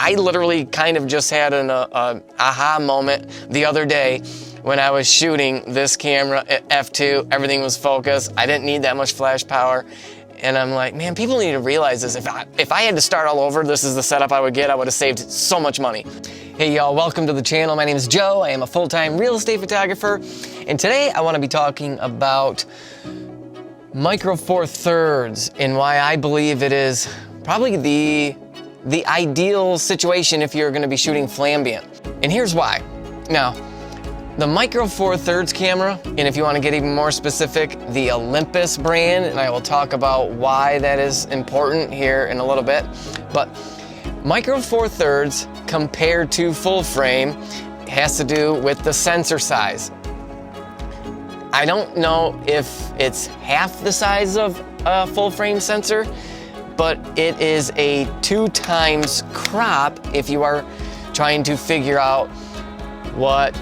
I literally kind of just had an aha moment the other day when I was shooting this camera at f2. Everything was focused. I didn't need that much flash power. And I'm like, man, people need to realize this. If I had to start all over, this is the setup I would get. I would have saved so much money. Hey y'all, welcome to the channel. My name is Joe. I am a full-time real estate photographer. And today I want to be talking about Micro Four Thirds and why I believe it is probably the ideal situation if you're going to be shooting flambient. And here's why. Now, the Micro Four Thirds camera, and if you want to get even more specific, the Olympus brand, and I will talk about why that is important here in a little bit. But Micro Four Thirds compared to full frame has to do with the sensor size. I don't know if it's half the size of a full frame sensor, but it is a 2 times crop if you are trying to figure out what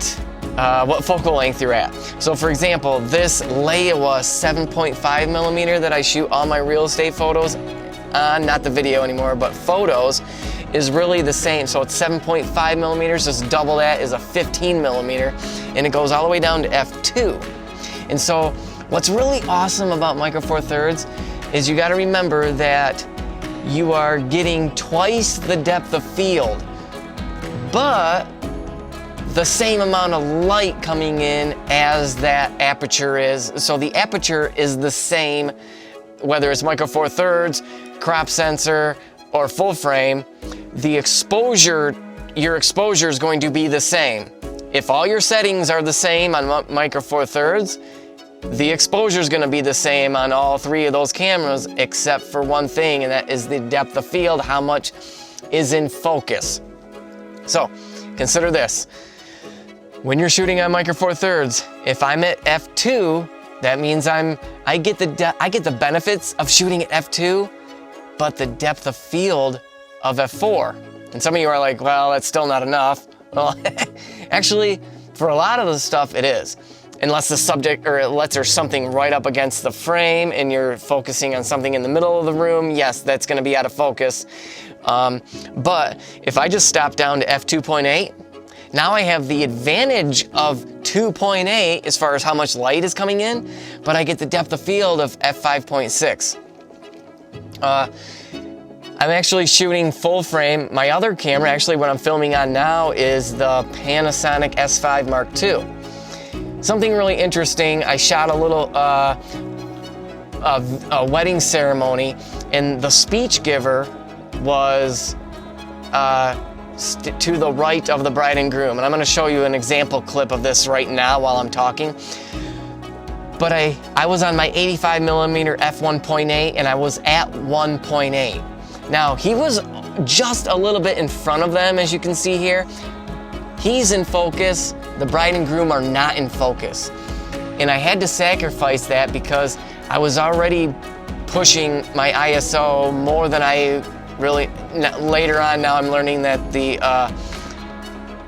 focal length you're at. So for example, this Leiwa 7.5 millimeter that I shoot all my real estate photos on, not the video anymore, but photos, is really the same. So it's 7.5 millimeters, just double that is a 15 millimeter, and it goes all the way down to f2. And so what's really awesome about Micro Four Thirds is you gotta remember that you are getting twice the depth of field, but the same amount of light coming in as that aperture is. So the aperture is the same, whether it's Micro Four Thirds, crop sensor, or full frame. The exposure, your exposure is going to be the same. If all your settings are the same on Micro Four Thirds, the exposure is going to be the same on all 3 of those cameras, except for one thing, and that is the depth of field, how much is in focus. So consider this. When you're shooting on Micro Four Thirds, if I'm at f2, that means I get the benefits of shooting at f2, but the depth of field of f4. And some of you are like, well, that's still not enough. Well, actually, for a lot of the stuff, it is. Unless the subject, or unless there's something right up against the frame and you're focusing on something in the middle of the room, yes, that's gonna be out of focus. But if I just stop down to f2.8, now I have the advantage of 2.8 as far as how much light is coming in, but I get the depth of field of f5.6. I'm actually shooting full frame. My other camera, actually what I'm filming on now, is the Panasonic S5 Mark II. Something really interesting, I shot a little a wedding ceremony, and the speech giver was to the right of the bride and groom. And I'm gonna show you an example clip of this right now while I'm talking. But I was on my 85 millimeter f1.8 and I was at 1.8. Now he was just a little bit in front of them, as you can see here. He's in focus, the bride and groom are not in focus. And I had to sacrifice that because I was already pushing my ISO more than I really, later on now I'm learning that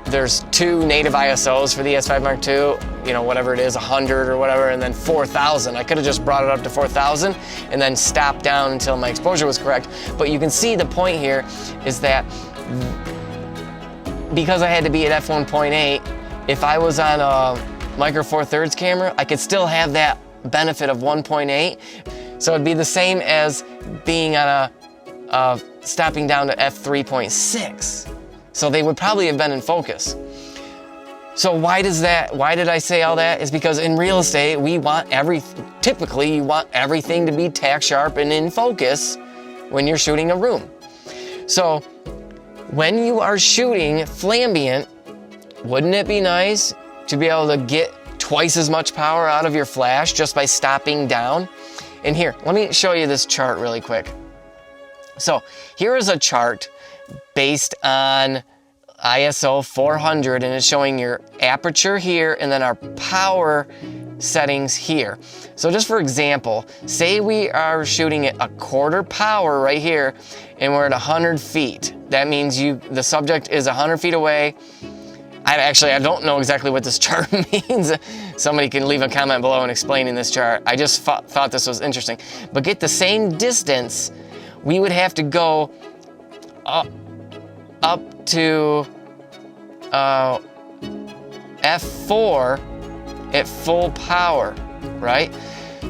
there's 2 native ISOs for the S5 Mark II, you know, whatever it is, 100 or whatever, and then 4,000. I could have just brought it up to 4,000 and then stopped down until my exposure was correct. But you can see the point here is that because I had to be at f1.8, if I was on a Micro Four Thirds camera, I could still have that benefit of 1.8. So it'd be the same as being on stopping down to f3.6. So they would probably have been in focus. So why did I say all that? Is because in real estate, typically you want everything to be tack sharp and in focus when you're shooting a room. So when you are shooting flambient, wouldn't it be nice to be able to get twice as much power out of your flash just by stopping down? And here, let me show you this chart really quick. So here is a chart based on ISO 400, and it's showing your aperture here and then our power settings here. So just for example, say we are shooting at a 1/4 power right here and we're at 100 feet. That means the subject is 100 feet away. I don't know exactly what this chart means. Somebody can leave a comment below and explaining this chart. I just thought this was interesting. But get the same distance, we would have to go up to F4 at full power, right?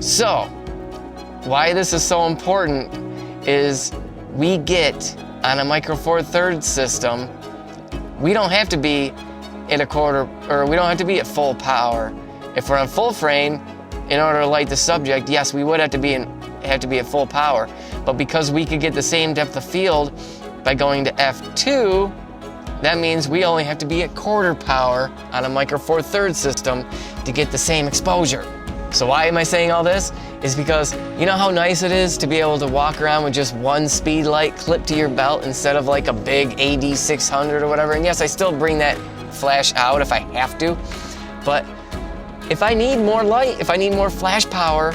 So why this is so important is we get on a Micro Four Thirds system, we don't have to be at a quarter, or we don't have to be at full power. If we're on full frame, in order to light the subject, yes, we would have to be at full power. But because we could get the same depth of field by going to F2, that means we only have to be at quarter power on a Micro Four Thirds system to get the same exposure. So why am I saying all this? Is because you know how nice it is to be able to walk around with just one speed light clipped to your belt instead of like a big AD600 or whatever. And yes, I still bring that flash out if I have to, but if I need more light, if I need more flash power,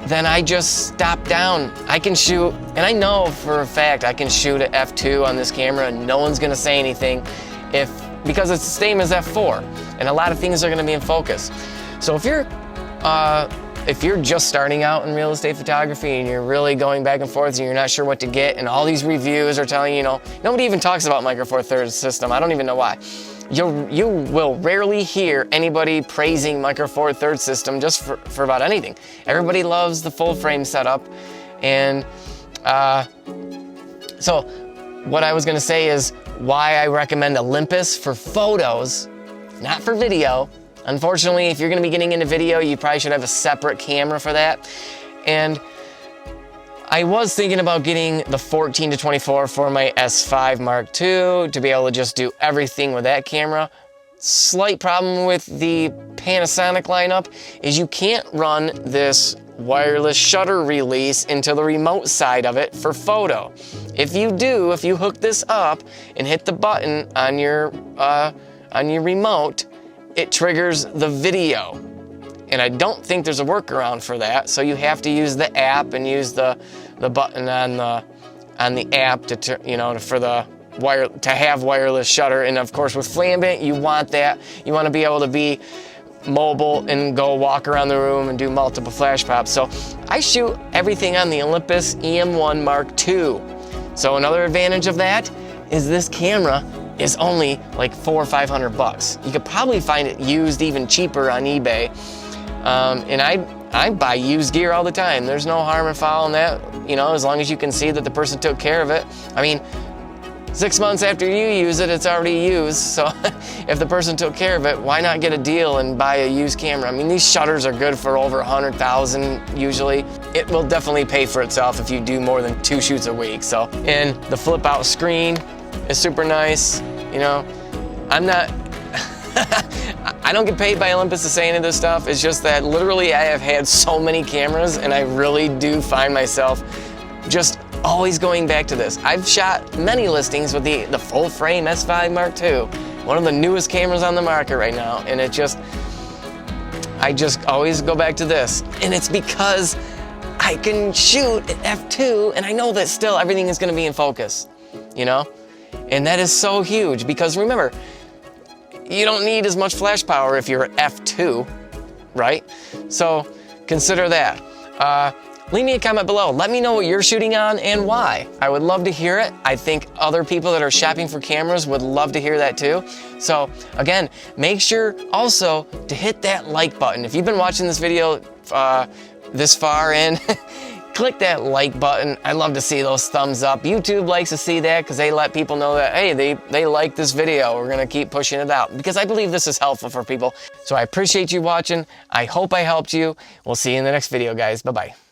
then I just stop down. I can shoot, and I know for a fact I can shoot at F2 on this camera and no one's gonna say anything because it's the same as F4, and a lot of things are gonna be in focus. So if you're just starting out in real estate photography and you're really going back and forth and you're not sure what to get, and all these reviews are telling you, nobody even talks about Micro Four Thirds system. I don't even know why. You will rarely hear anybody praising Micro Four Thirds system just for about anything. Everybody loves the full frame setup. And so what I was gonna say is why I recommend Olympus for photos, not for video. Unfortunately, if you're gonna be getting into video, you probably should have a separate camera for that. And I was thinking about getting the 14-24 for my S5 Mark II to be able to just do everything with that camera. Slight problem with the Panasonic lineup is you can't run this wireless shutter release into the remote side of it for photo. If you hook this up and hit the button on your remote, it triggers the video. And I don't think there's a workaround for that, so you have to use the app and use the button on the app to have wireless shutter. And of course, with Flambant, you want that. You want to be able to be mobile and go walk around the room and do multiple flash pops. So I shoot everything on the Olympus EM1 Mark II. So another advantage of that is this camera is only like $400 or $500. You could probably find it used even cheaper on eBay. And I buy used gear all the time. There's no harm in foul in that, as long as you can see that the person took care of it. I mean, 6 months after you use it, it's already used. So if the person took care of it, why not get a deal and buy a used camera? I mean, these shutters are good for over 100,000 usually. It will definitely pay for itself if you do more than 2 shoots a week. So, and the flip out screen is super nice. I don't get paid by Olympus to say any of this stuff. It's just that literally I have had so many cameras and I really do find myself just always going back to this. I've shot many listings with the full frame S5 Mark II, one of the newest cameras on the market right now. And I just always go back to this. And it's because I can shoot at F2 and I know that still everything is gonna be in focus, And that is so huge because remember, you don't need as much flash power if you're at F2, right? So consider that. Leave me a comment below. Let me know what you're shooting on and why. I would love to hear it. I think other people that are shopping for cameras would love to hear that too. So again, make sure also to hit that like button. If you've been watching this video this far in, click that like button. I love to see those thumbs up. YouTube likes to see that because they let people know that, hey, they like this video. We're gonna keep pushing it out because I believe this is helpful for people. So I appreciate you watching. I hope I helped you. We'll see you in the next video, guys. Bye-bye.